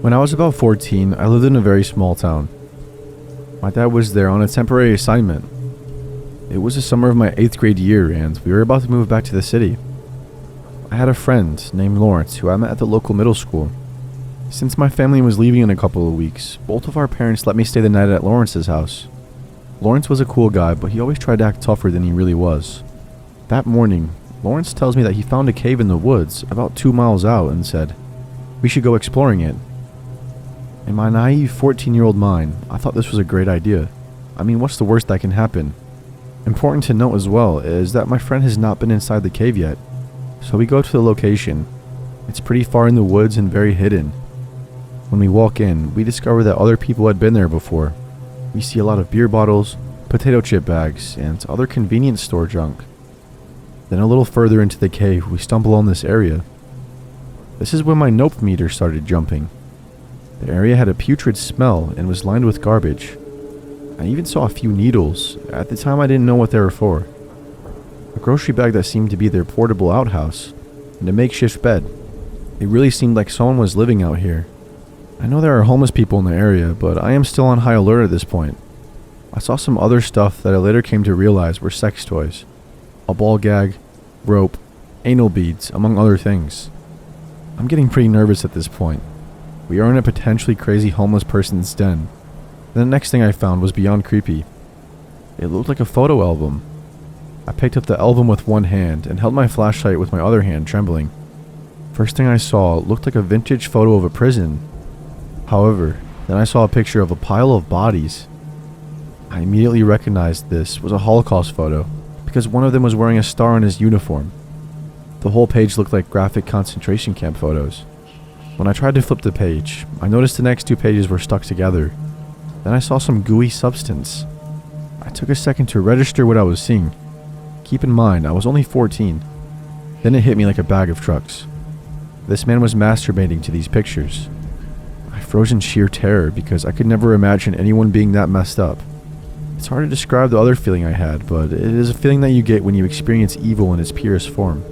When I was about 14, I lived in a very small town. My dad was there on a temporary assignment. It was the summer of my 8th grade year, and we were about to move back to the city. I had a friend named Lawrence who I met at the local middle school. Since my family was leaving in a couple of weeks, both of our parents let me stay the night at Lawrence's house. Lawrence was a cool guy, but he always tried to act tougher than he really was. That morning, Lawrence tells me that he found a cave in the woods about 2 miles out and said, "We should go exploring it." In my naive 14-year-old mind, I thought this was a great idea. I mean, what's the worst that can happen? Important to note as well is that my friend has not been inside the cave yet. So we go to the location. It's pretty far in the woods and very hidden. When we walk in, we discover that other people had been there before. We see a lot of beer bottles, potato chip bags, and other convenience store junk. Then a little further into the cave, we stumble on this area. This is when my nope meter started jumping. The area had a putrid smell and was lined with garbage. I even saw a few needles. At the time I didn't know what they were for. A grocery bag that seemed to be their portable outhouse, and a makeshift bed. It really seemed like someone was living out here. I know there are homeless people in the area, but I am still on high alert at this point. I saw some other stuff that I later came to realize were sex toys. A ball gag, rope, anal beads, among other things. I'm getting pretty nervous at this point. We are in a potentially crazy homeless person's den. The next thing I found was beyond creepy. It looked like a photo album. I picked up the album with one hand and held my flashlight with my other hand trembling. First thing I saw looked like a vintage photo of a prison. However, then I saw a picture of a pile of bodies. I immediately recognized this was a Holocaust photo because one of them was wearing a star on his uniform. The whole page looked like graphic concentration camp photos. When I tried to flip the page, I noticed the next 2 pages were stuck together. Then I saw some gooey substance. I took a second to register what I was seeing. Keep in mind, I was only 14. Then it hit me like a bag of trucks. This man was masturbating to these pictures. I froze in sheer terror because I could never imagine anyone being that messed up. It's hard to describe the other feeling I had, but it is a feeling that you get when you experience evil in its purest form.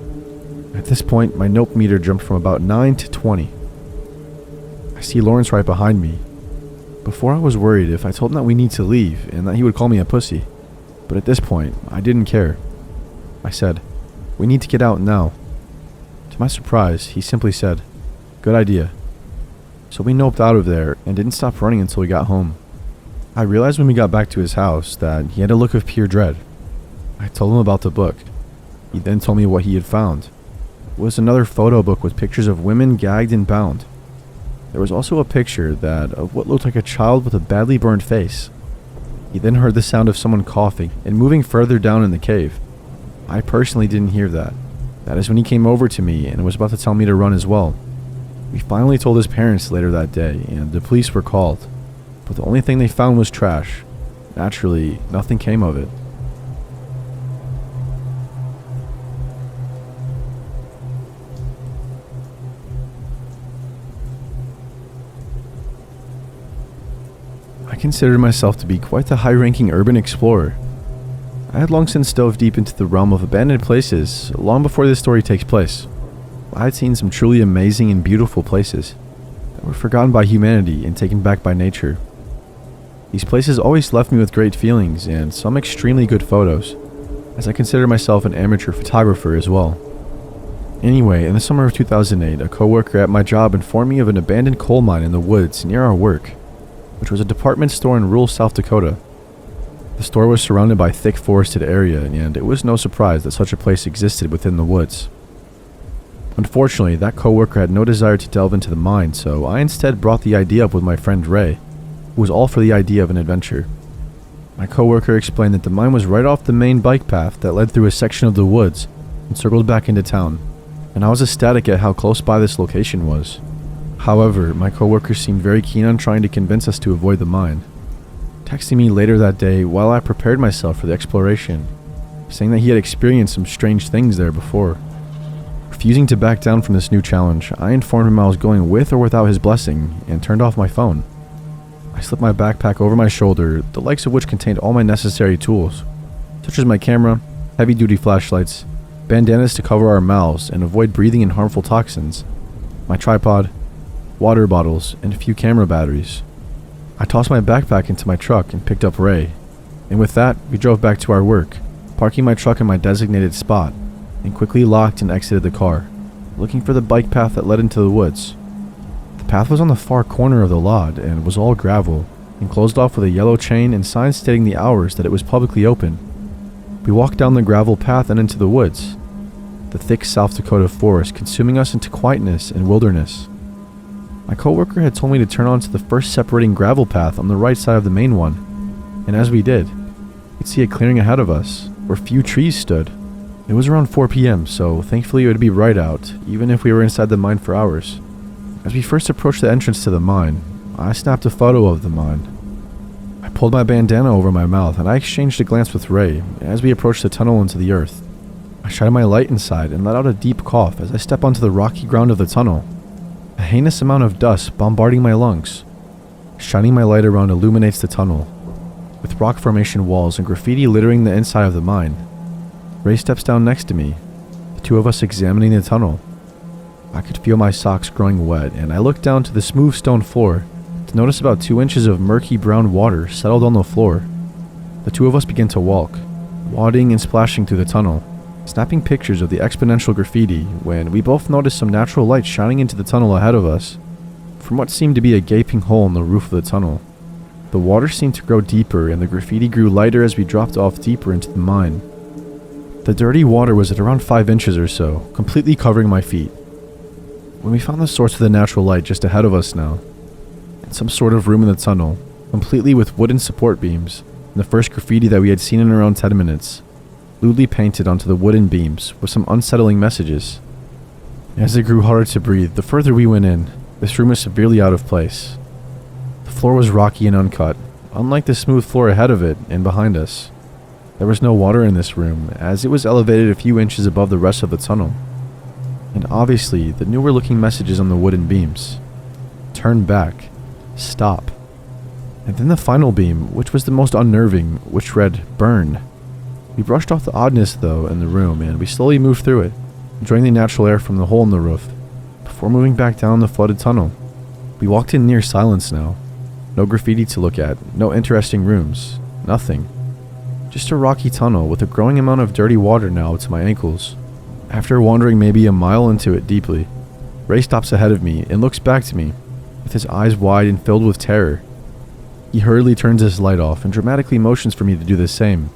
At this point, my nope meter jumped from about 9 to 20. I see Lawrence right behind me. Before I was worried if I told him that we need to leave and that he would call me a pussy. But at this point, I didn't care. I said, "We need to get out now." To my surprise, he simply said, "Good idea." So we noped out of there and didn't stop running until we got home. I realized when we got back to his house that he had a look of pure dread. I told him about the book. He then told me what he had found. It was another photo book with pictures of women gagged and bound. There was also a picture of what looked like a child with a badly burned face. He then heard the sound of someone coughing and moving further down in the cave. I personally didn't hear that. That is when he came over to me and was about to tell me to run as well. We finally told his parents later that day, and the police were called. But the only thing they found was trash. Naturally, nothing came of it. I considered myself to be quite the high-ranking urban explorer. I had long since dove deep into the realm of abandoned places, long before this story takes place. I had seen some truly amazing and beautiful places that were forgotten by humanity and taken back by nature. These places always left me with great feelings and some extremely good photos, as I consider myself an amateur photographer as well. Anyway, in the summer of 2008, a coworker at my job informed me of an abandoned coal mine in the woods near our work, which was a department store in rural South Dakota. The store was surrounded by thick forested area, and it was no surprise that such a place existed within the woods. Unfortunately, that coworker had no desire to delve into the mine, so I instead brought the idea up with my friend Ray, who was all for the idea of an adventure. My coworker explained that the mine was right off the main bike path that led through a section of the woods and circled back into town, and I was ecstatic at how close by this location was. However, my coworker seemed very keen on trying to convince us to avoid the mine, texting me later that day while I prepared myself for the exploration, saying that he had experienced some strange things there before. Refusing to back down from this new challenge, I informed him I was going with or without his blessing and turned off my phone. I slipped my backpack over my shoulder, the likes of which contained all my necessary tools, such as my camera, heavy-duty flashlights, bandanas to cover our mouths and avoid breathing in harmful toxins, my tripod, water bottles, and a few camera batteries. I tossed my backpack into my truck and picked up Ray, and with that, we drove back to our work, parking my truck in my designated spot, and quickly locked and exited the car, looking for the bike path that led into the woods. The path was on the far corner of the lot and was all gravel, and closed off with a yellow chain and signs stating the hours that it was publicly open. We walked down the gravel path and into the woods, the thick South Dakota forest consuming us into quietness and wilderness. My coworker had told me to turn onto the first separating gravel path on the right side of the main one, and as we did, we could see a clearing ahead of us, where few trees stood. It was around 4 p.m., so thankfully it would be bright out, even if we were inside the mine for hours. As we first approached the entrance to the mine, I snapped a photo of the mine. I pulled my bandana over my mouth and I exchanged a glance with Ray as we approached the tunnel into the earth. I shined my light inside and let out a deep cough as I stepped onto the rocky ground of the tunnel, a heinous amount of dust bombarding my lungs. Shining my light around illuminates the tunnel, with rock formation walls and graffiti littering the inside of the mine. Ray steps down next to me, the two of us examining the tunnel. I could feel my socks growing wet, and I looked down to the smooth stone floor to notice about 2 inches of murky brown water settled on the floor. The two of us began to walk, wading and splashing through the tunnel, snapping pictures of the exponential graffiti when we both noticed some natural light shining into the tunnel ahead of us from what seemed to be a gaping hole in the roof of the tunnel. The water seemed to grow deeper and the graffiti grew lighter as we dropped off deeper into the mine. The dirty water was at around 5 inches or so, completely covering my feet. When we found the source of the natural light just ahead of us now, in some sort of room in the tunnel, completely with wooden support beams, and the first graffiti that we had seen in around 10 minutes, lewdly painted onto the wooden beams with some unsettling messages. As it grew harder to breathe, the further we went in, this room was severely out of place. The floor was rocky and uncut, unlike the smooth floor ahead of it and behind us. There was no water in this room, as it was elevated a few inches above the rest of the tunnel. And obviously, the newer looking messages on the wooden beams. Turn back. Stop. And then the final beam, which was the most unnerving, which read, burn. We brushed off the oddness, though, in the room, and we slowly moved through it, enjoying the natural air from the hole in the roof, before moving back down the flooded tunnel. We walked in near silence now. No graffiti to look at, no interesting rooms, nothing. Just a rocky tunnel with a growing amount of dirty water now to my ankles. After wandering maybe a mile into it deeply, Ray stops ahead of me and looks back to me, with his eyes wide and filled with terror. He hurriedly turns his light off and dramatically motions for me to do the same.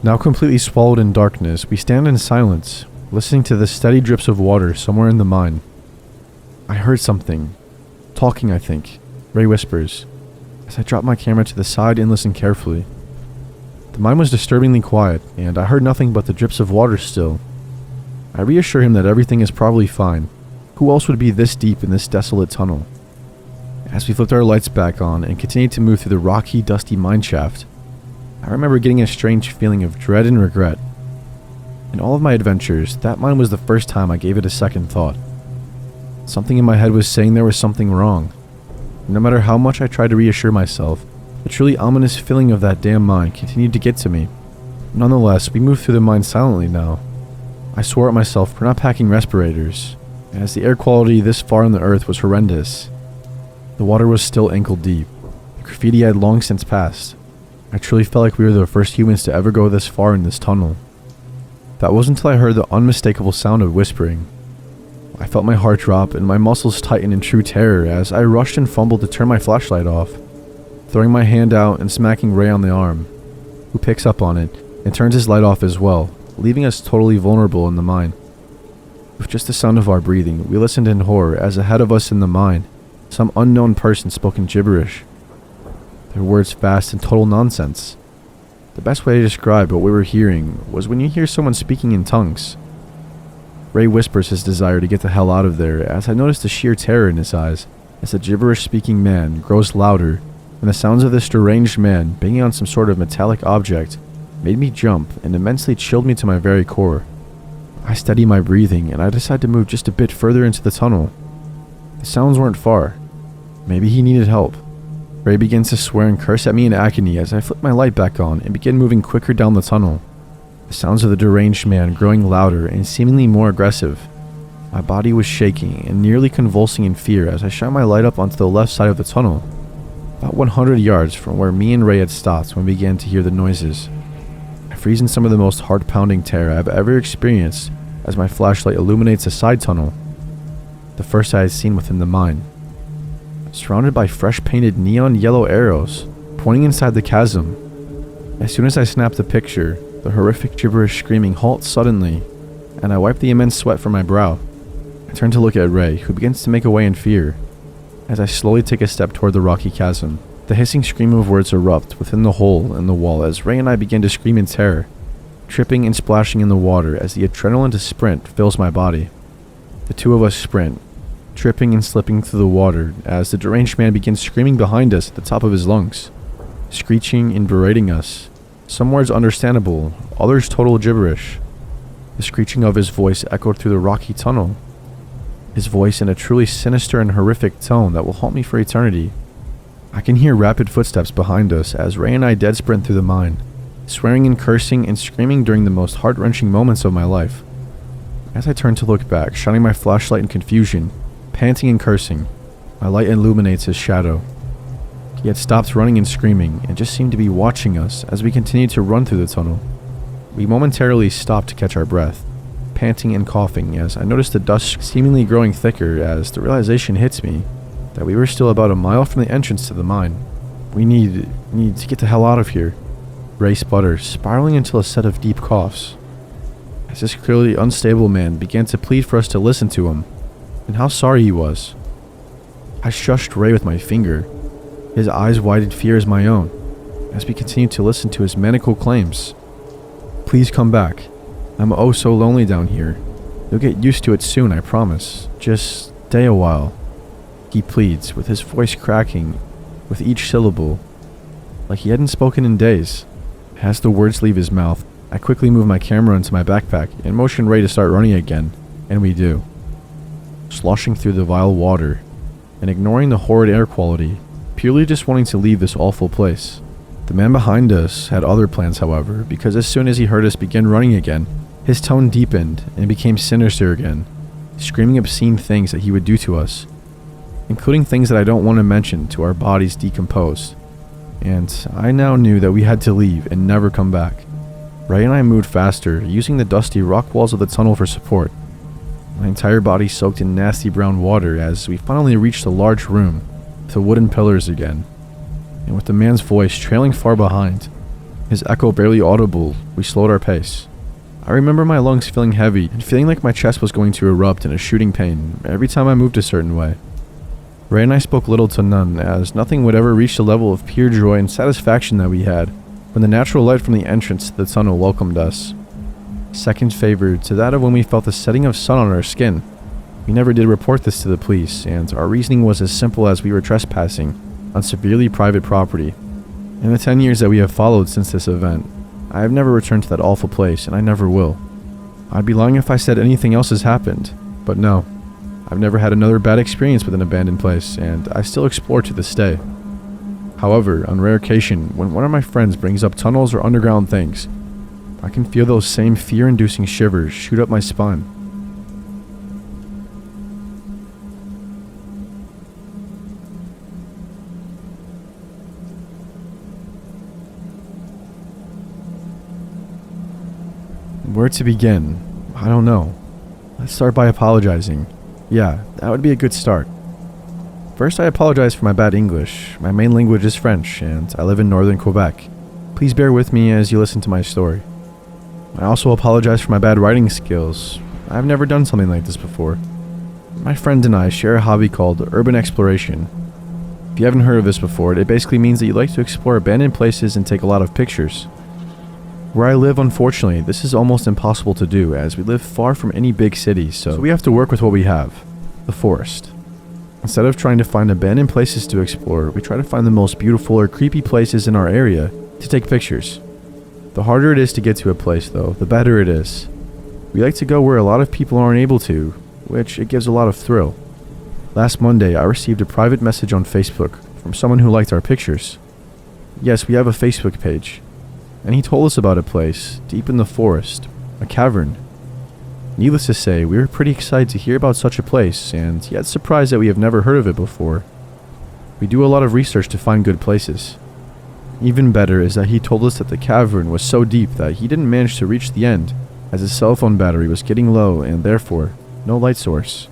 Now completely swallowed in darkness, we stand in silence, listening to the steady drips of water somewhere in the mine. I heard something. Talking, I think. Ray whispers, as I drop my camera to the side and listen carefully. The mine was disturbingly quiet, and I heard nothing but the drips of water still. I reassure him that everything is probably fine. Who else would be this deep in this desolate tunnel? As we flipped our lights back on and continued to move through the rocky, dusty mine shaft, I remember getting a strange feeling of dread and regret. In all of my adventures, that mine was the first time I gave it a second thought. Something in my head was saying there was something wrong. No matter how much I tried to reassure myself, the truly ominous feeling of that damn mine continued to get to me. Nonetheless, we moved through the mine silently now. I swore at myself for not packing respirators, as the air quality this far on the earth was horrendous. The water was still ankle deep. The graffiti had long since passed. I truly felt like we were the first humans to ever go this far in this tunnel. That wasn't until I heard the unmistakable sound of whispering. I felt my heart drop and my muscles tighten in true terror as I rushed and fumbled to turn my flashlight off, throwing my hand out and smacking Ray on the arm, who picks up on it and turns his light off as well, leaving us totally vulnerable in the mine. With just the sound of our breathing, we listened in horror as ahead of us in the mine, some unknown person spoke in gibberish. Their words fast and total nonsense. The best way to describe what we were hearing was when you hear someone speaking in tongues. Ray whispers his desire to get the hell out of there as I notice the sheer terror in his eyes as the gibberish-speaking man grows louder and the sounds of this deranged man banging on some sort of metallic object made me jump and immensely chilled me to my very core. I steady my breathing and I decide to move just a bit further into the tunnel. The sounds weren't far. Maybe he needed help. Ray begins to swear and curse at me in agony as I flip my light back on and begin moving quicker down the tunnel. The sounds of the deranged man growing louder and seemingly more aggressive. My body was shaking and nearly convulsing in fear as I shined my light up onto the left side of the tunnel, about 100 yards from where me and Ray had stopped when we began to hear the noises. I freeze in some of the most heart-pounding terror I've ever experienced as my flashlight illuminates a side tunnel, the first I had seen within the mine. Surrounded by fresh-painted neon yellow arrows pointing inside the chasm. As soon as I snap the picture, the horrific gibberish screaming halts suddenly, and I wipe the immense sweat from my brow. I turn to look at Ray, who begins to make away in fear. As I slowly take a step toward the rocky chasm, the hissing scream of words erupt within the hole in the wall as Ray and I begin to scream in terror, tripping and splashing in the water as the adrenaline to sprint fills my body. The two of us sprint, tripping and slipping through the water as the deranged man begins screaming behind us at the top of his lungs, screeching and berating us. Some words understandable, others total gibberish. The screeching of his voice echoed through the rocky tunnel, his voice in a truly sinister and horrific tone that will haunt me for eternity. I can hear rapid footsteps behind us as Ray and I dead sprint through the mine, swearing and cursing and screaming during the most heart-wrenching moments of my life. As I turn to look back, shining my flashlight in confusion, panting and cursing, my light illuminates his shadow. He had stopped running and screaming and just seemed to be watching us as we continued to run through the tunnel. We momentarily stopped to catch our breath, panting and coughing as I noticed the dust seemingly growing thicker as the realization hits me that we were still about a mile from the entrance to the mine. We need to get the hell out of here. Ray sputters, spiraling into a set of deep coughs, as this clearly unstable man began to plead for us to listen to him, and how sorry he was. I shushed Ray with my finger, his eyes wide in fear as my own, as we continued to listen to his maniacal claims. Please come back. I'm oh so lonely down here. You'll get used to it soon, I promise. Just stay a while. He pleads, with his voice cracking with each syllable, like he hadn't spoken in days. As the words leave his mouth, I quickly move my camera into my backpack and motion Ray to start running again, and we do. Sloshing through the vile water, and ignoring the horrid air quality, purely just wanting to leave this awful place. The man behind us had other plans, however, because as soon as he heard us begin running again, his tone deepened and became sinister again, screaming obscene things that he would do to us, including things that I don't want to mention to our bodies decomposed. And I now knew that we had to leave and never come back. Ray and I moved faster, using the dusty rock walls of the tunnel for support. My entire body soaked in nasty brown water as we finally reached a large room with the wooden pillars again. And with the man's voice trailing far behind, his echo barely audible, we slowed our pace. I remember my lungs feeling heavy and feeling like my chest was going to erupt in a shooting pain every time I moved a certain way. Ray and I spoke little to none, as nothing would ever reach the level of pure joy and satisfaction that we had when the natural light from the entrance to the tunnel welcomed us. Second favor to that of when we felt the setting of sun on our skin. We never did report this to the police, and our reasoning was as simple as we were trespassing on severely private property. In the 10 years that we have followed since this event, I have never returned to that awful place, and I never will. I'd be lying if I said anything else has happened, but no. I've never had another bad experience with an abandoned place, and I still explore to this day. However, on rare occasion, when one of my friends brings up tunnels or underground things, I can feel those same fear-inducing shivers shoot up my spine. Where to begin? I don't know. Let's start by apologizing. Yeah, that would be a good start. First, I apologize for my bad English. My main language is French, and I live in northern Quebec. Please bear with me as you listen to my story. I also apologize for my bad writing skills. I've never done something like this before. My friend and I share a hobby called urban exploration. If you haven't heard of this before, it basically means that you like to explore abandoned places and take a lot of pictures. Where I live, unfortunately, this is almost impossible to do, as we live far from any big cities, so we have to work with what we have, the forest. Instead of trying to find abandoned places to explore, we try to find the most beautiful or creepy places in our area to take pictures. The harder it is to get to a place, though, the better it is. We like to go where a lot of people aren't able to, which it gives a lot of thrill. Last Monday, I received a private message on Facebook from someone who liked our pictures. Yes, we have a Facebook page. And he told us about a place, deep in the forest, a cavern. Needless to say, we were pretty excited to hear about such a place, and yet surprised that we have never heard of it before. We do a lot of research to find good places. Even better is that he told us that the cavern was so deep that he didn't manage to reach the end, as his cell phone battery was getting low and therefore no light source.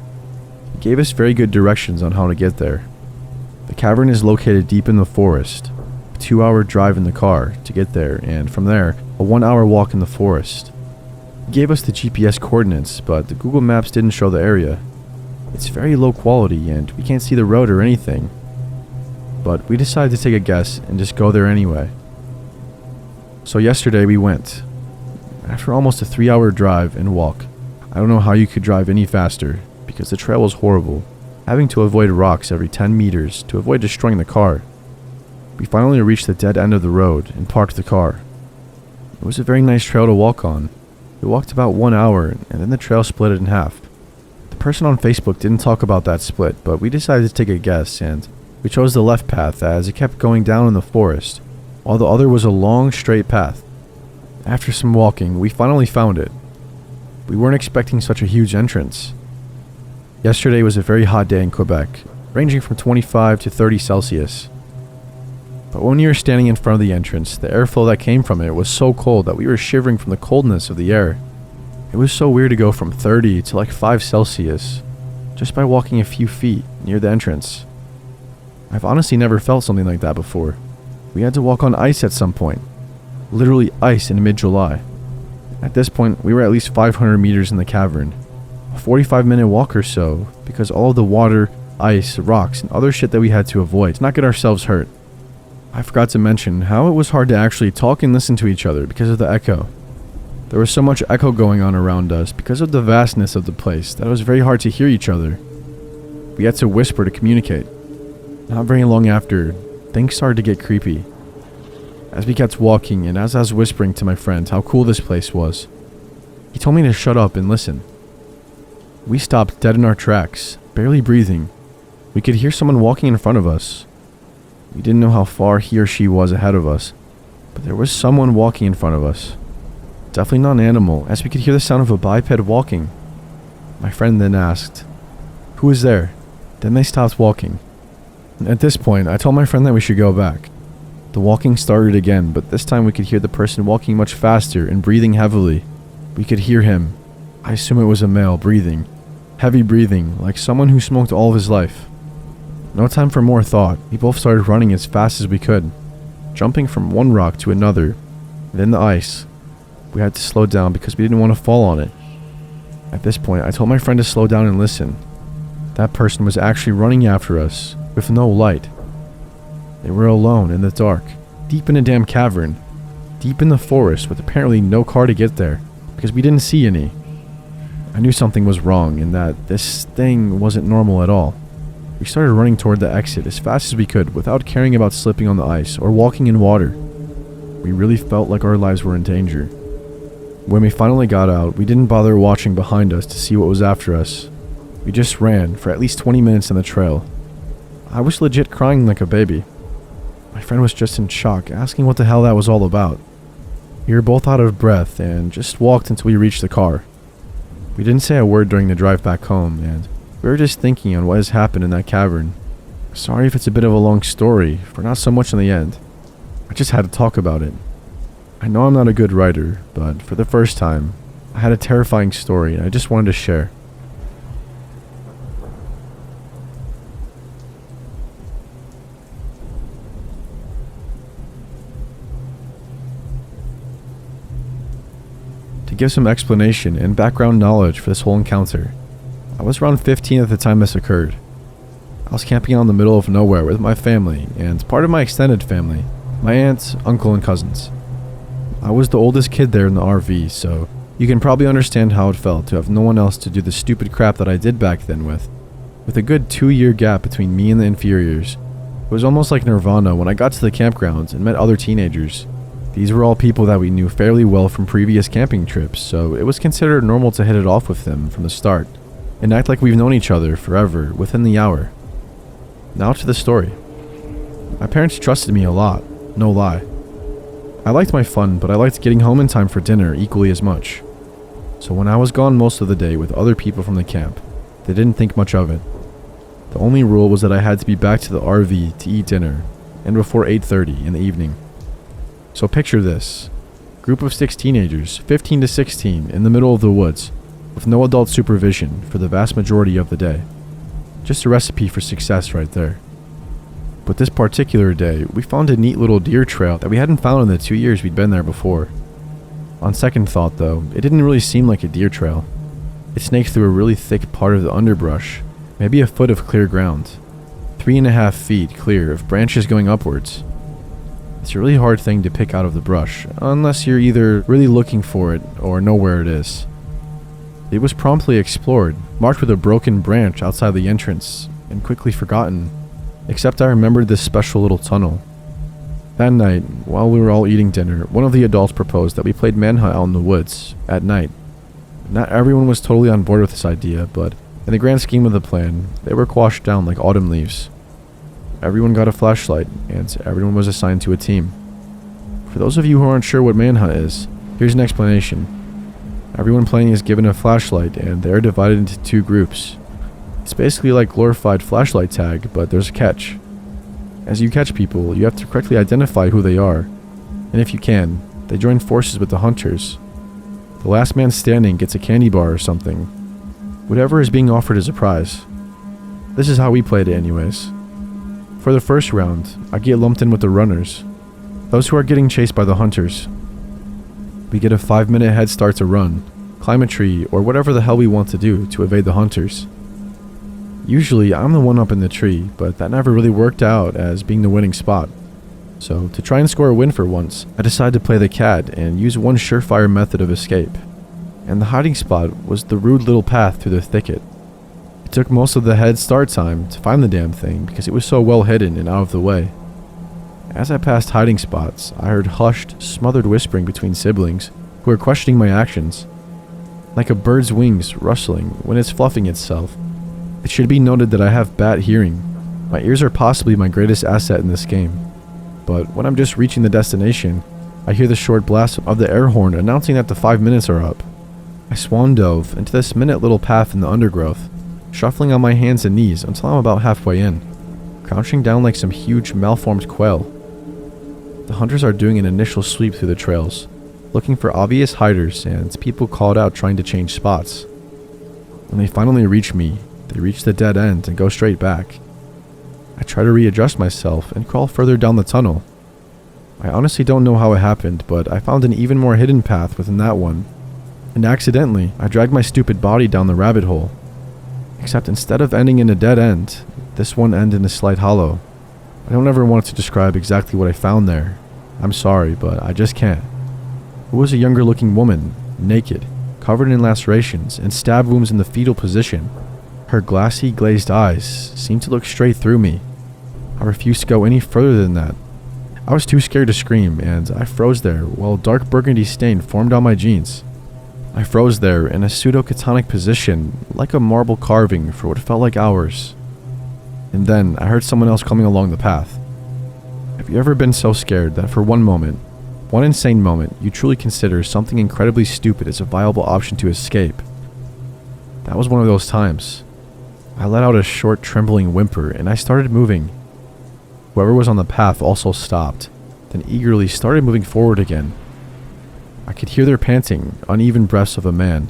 He gave us very good directions on how to get there. The cavern is located deep in the forest, a 2-hour drive in the car to get there, and from there, a 1-hour walk in the forest. He gave us the GPS coordinates, but the Google Maps didn't show the area. It's very low quality and we can't see the road or anything. But we decided to take a guess and just go there anyway. So yesterday we went. After almost a 3-hour drive and walk, I don't know how you could drive any faster because the trail was horrible, having to avoid rocks every 10 meters to avoid destroying the car. We finally reached the dead end of the road and parked the car. It was a very nice trail to walk on. We walked about 1 hour and then the trail split in half. The person on Facebook didn't talk about that split, but we decided to take a guess and we chose the left path as it kept going down in the forest, while the other was a long straight path. After some walking, we finally found it. We weren't expecting such a huge entrance. Yesterday was a very hot day in Quebec, ranging from 25 to 30 Celsius. But when we were standing in front of the entrance, the airflow that came from it was so cold that we were shivering from the coldness of the air. It was so weird to go from 30 to like 5 Celsius, just by walking a few feet near the entrance. I've honestly never felt something like that before. We had to walk on ice at some point. Literally ice in mid-July. At this point, we were at least 500 meters in the cavern. A 45-minute walk or so, because all of the water, ice, rocks, and other shit that we had to avoid to not get ourselves hurt. I forgot to mention how it was hard to actually talk and listen to each other because of the echo. There was so much echo going on around us because of the vastness of the place that it was very hard to hear each other. We had to whisper to communicate. Not very long after, things started to get creepy. As we kept walking and as I was whispering to my friend how cool this place was, he told me to shut up and listen. We stopped dead in our tracks, barely breathing. We could hear someone walking in front of us. We didn't know how far he or she was ahead of us, but there was someone walking in front of us. Definitely not an animal, as we could hear the sound of a biped walking. My friend then asked, "Who is there?" Then they stopped walking. At this point, I told my friend that we should go back. The walking started again, but this time we could hear the person walking much faster and breathing heavily. We could hear him, I assume it was a male, breathing. Heavy breathing, like someone who smoked all of his life. No time for more thought, we both started running as fast as we could, jumping from one rock to another, then the ice. We had to slow down because we didn't want to fall on it. At this point, I told my friend to slow down and listen. That person was actually running after us, with no light. They were alone in the dark, deep in a damn cavern, deep in the forest with apparently no car to get there, because we didn't see any. I knew something was wrong and that this thing wasn't normal at all. We started running toward the exit as fast as we could without caring about slipping on the ice or walking in water. We really felt like our lives were in danger. When we finally got out, we didn't bother watching behind us to see what was after us. We just ran for at least 20 minutes on the trail. I was legit crying like a baby. My friend was just in shock, asking what the hell that was all about. We were both out of breath and just walked until we reached the car. We didn't say a word during the drive back home, and we were just thinking on what has happened in that cavern. Sorry if it's a bit of a long story, for not so much in the end. I just had to talk about it. I know I'm not a good writer, but for the first time, I had a terrifying story and I just wanted to share. To give some explanation and background knowledge for this whole encounter, I was around 15 at the time this occurred. I was camping out in the middle of nowhere with my family and part of my extended family, my aunt, uncle, and cousins. I was the oldest kid there in the RV, so you can probably understand how it felt to have no one else to do the stupid crap that I did back then with. With a good 2-year gap between me and the inferiors, it was almost like nirvana when I got to the campgrounds and met other teenagers. These were all people that we knew fairly well from previous camping trips, so it was considered normal to hit it off with them from the start, and act like we've known each other forever within the hour. Now to the story. My parents trusted me a lot, no lie. I liked my fun, but I liked getting home in time for dinner equally as much. So when I was gone most of the day with other people from the camp, they didn't think much of it. The only rule was that I had to be back to the RV to eat dinner, and before 8:30 in the evening. So picture this. Group of 6 teenagers, 15 to 16, in the middle of the woods, with no adult supervision for the vast majority of the day. Just a recipe for success right there. But this particular day, we found a neat little deer trail that we hadn't found in the 2 years we'd been there before. On second thought though, it didn't really seem like a deer trail. It snaked through a really thick part of the underbrush, maybe a foot of clear ground, 3.5 feet clear of branches going upwards. It's a really hard thing to pick out of the brush, unless you're either really looking for it or know where it is. It was promptly explored, marked with a broken branch outside the entrance, and quickly forgotten, except I remembered this special little tunnel. That night, while we were all eating dinner, one of the adults proposed that we played manhunt out in the woods, at night. Not everyone was totally on board with this idea, but in the grand scheme of the plan, they were quashed down like autumn leaves. Everyone got a flashlight, and everyone was assigned to a team. For those of you who aren't sure what manhunt is, here's an explanation. Everyone playing is given a flashlight, and they are divided into 2 groups. It's basically like glorified flashlight tag, but there's a catch. As you catch people, you have to correctly identify who they are, and if you can, they join forces with the hunters. The last man standing gets a candy bar or something. Whatever is being offered as a prize. This is how we played it anyways. For the first round, I get lumped in with the runners, those who are getting chased by the hunters. We get a 5-minute head start to run, climb a tree, or whatever the hell we want to do to evade the hunters. Usually, I'm the one up in the tree, but that never really worked out as being the winning spot. So, to try and score a win for once, I decided to play the cat and use one surefire method of escape. And the hiding spot was the rude little path through the thicket. It took most of the head start time to find the damn thing because it was so well hidden and out of the way. As I passed hiding spots, I heard hushed, smothered whispering between siblings who were questioning my actions. Like a bird's wings rustling when it's fluffing itself. It should be noted that I have bad hearing. My ears are possibly my greatest asset in this game. But when I'm just reaching the destination, I hear the short blast of the air horn announcing that the 5 minutes are up. I swan dove into this minute little path in the undergrowth, shuffling on my hands and knees until I'm about halfway in, crouching down like some huge malformed quail. The hunters are doing an initial sweep through the trails, looking for obvious hiders and people called out trying to change spots. When they finally reach me, they reach the dead end and go straight back. I try to readjust myself and crawl further down the tunnel. I honestly don't know how it happened, but I found an even more hidden path within that one, and accidentally, I dragged my stupid body down the rabbit hole. Except instead of ending in a dead end, this one ended in a slight hollow. I don't ever want to describe exactly what I found there. I'm sorry, but I just can't. It was a younger looking woman, naked, covered in lacerations and stab wounds in the fetal position. Her glassy, glazed eyes seemed to look straight through me. I refused to go any further than that. I was too scared to scream, and I froze there while a dark burgundy stain formed on my jeans. I froze there in a pseudo-catonic position, like a marble carving for what felt like hours. And then I heard someone else coming along the path. Have you ever been so scared that for one moment, one insane moment, you truly consider something incredibly stupid as a viable option to escape? That was one of those times. I let out a short, trembling whimper, and I started moving. Whoever was on the path also stopped, then eagerly started moving forward again. I could hear their panting, uneven breaths of a man,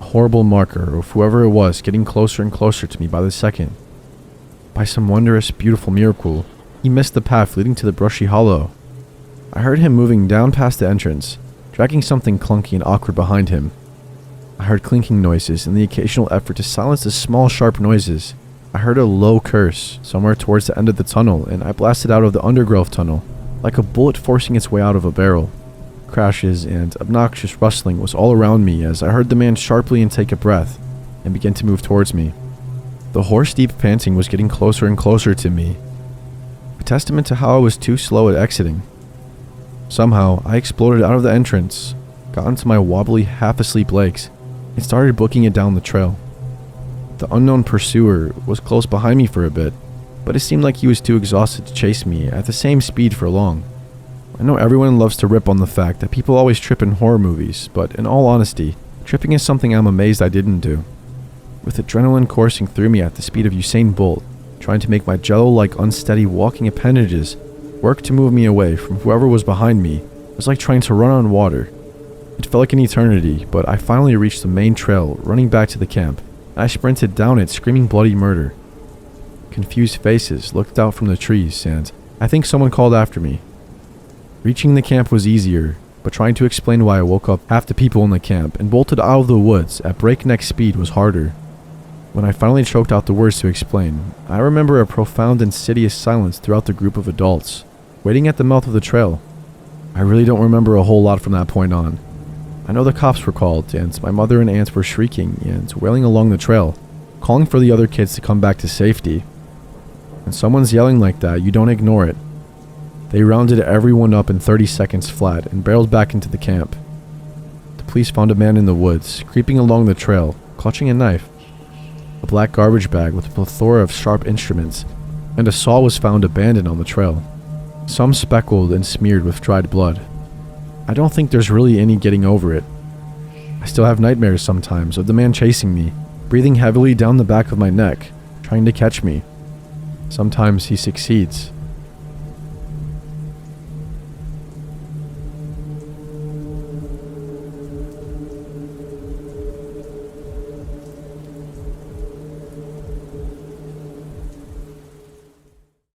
a horrible marker of whoever it was getting closer and closer to me by the second. By some wondrous, beautiful miracle, he missed the path leading to the brushy hollow. I heard him moving down past the entrance, dragging something clunky and awkward behind him. I heard clinking noises and the occasional effort to silence the small, sharp noises. I heard a low curse somewhere towards the end of the tunnel, and I blasted out of the undergrowth tunnel, like a bullet forcing its way out of a barrel. Crashes and obnoxious rustling was all around me as I heard the man sharply intake a breath and begin to move towards me. The horse-deep panting was getting closer and closer to me, a testament to how I was too slow at exiting. Somehow, I exploded out of the entrance, got into my wobbly, half-asleep legs, and started booking it down the trail. The unknown pursuer was close behind me for a bit, but it seemed like he was too exhausted to chase me at the same speed for long. I know everyone loves to rip on the fact that people always trip in horror movies, but in all honesty, Tripping is something I'm amazed I didn't do. With adrenaline coursing through me at the speed of Usain Bolt, trying to make my jello-like unsteady walking appendages work to move me away from whoever was behind me was like trying to run on water. It felt like an eternity, but I finally reached the main trail, running back to the camp, and I sprinted down it screaming bloody murder. Confused faces looked out from the trees, and I think someone called after me. Reaching the camp was easier, but trying to explain why I woke up half the people in the camp and bolted out of the woods at breakneck speed was harder. When I finally choked out the words to explain, I remember a profound insidious silence throughout the group of adults, waiting at the mouth of the trail. I really don't remember a whole lot from that point on. I know the cops were called, and my mother and aunts were shrieking and wailing along the trail, calling for the other kids to come back to safety. When someone's yelling like that, you don't ignore it. They rounded everyone up in 30 seconds flat and barreled back into the camp. The police found a man in the woods, creeping along the trail, clutching a knife. A black garbage bag with a plethora of sharp instruments, and a saw was found abandoned on the trail, some speckled and smeared with dried blood. I don't think there's really any getting over it. I still have nightmares sometimes of the man chasing me, breathing heavily down the back of my neck, trying to catch me. Sometimes he succeeds.